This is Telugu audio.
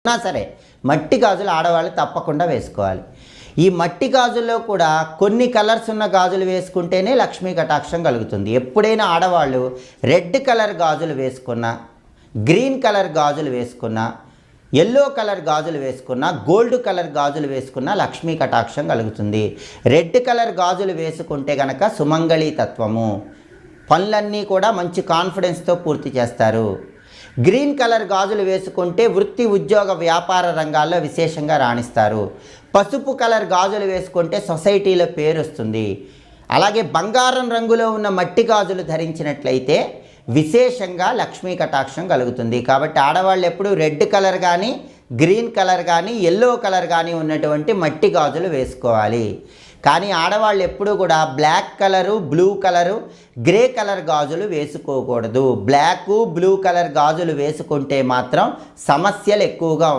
ఉన్నా సరే మట్టి గాజులు ఆడవాళ్ళు తప్పకుండా వేసుకోవాలి. ఈ మట్టి గాజుల్లో కూడా కొన్ని కలర్స్ ఉన్న గాజులు వేసుకుంటేనే లక్ష్మీ కటాక్షం కలుగుతుంది. ఎప్పుడైనా ఆడవాళ్ళు రెడ్ కలర్ గాజులు వేసుకున్నా, గ్రీన్ కలర్ గాజులు వేసుకున్నా, ఎల్లో కలర్ గాజులు వేసుకున్నా, గోల్డ్ కలర్ గాజులు వేసుకున్నా లక్ష్మీ కటాక్షం కలుగుతుంది. రెడ్ కలర్ గాజులు వేసుకుంటే కనుక సుమంగళి తత్వము, పనులన్నీ కూడా మంచి కాన్ఫిడెన్స్తో పూర్తి చేస్తారు. గ్రీన్ కలర్ గాజులు వేసుకుంటే వృత్తి, ఉద్యోగ, వ్యాపార రంగాల్లో విశేషంగా రాణిస్తారు. పసుపు కలర్ గాజులు వేసుకుంటే సొసైటీలో పేరు వస్తుంది. అలాగే బంగారం రంగులో ఉన్న మట్టి గాజులు ధరించినట్లయితే విశేషంగా లక్ష్మీ కటాక్షం కలుగుతుంది. కాబట్టి ఆడవాళ్ళు ఎప్పుడు రెడ్ కలర్ కానీ, గ్రీన్ కలర్ కానీ, ఎల్లో కలర్ కానీ ఉన్నటువంటి మట్టి గాజులు వేసుకోవాలి. కానీ ఆడవాళ్ళు ఎప్పుడూ కూడా black colour, blue colour, grey colour గాజులు వేసుకోకూడదు. బ్లాకు, బ్లూ కలర్ గాజులు వేసుకుంటే మాత్రం సమస్యలు ఎక్కువగా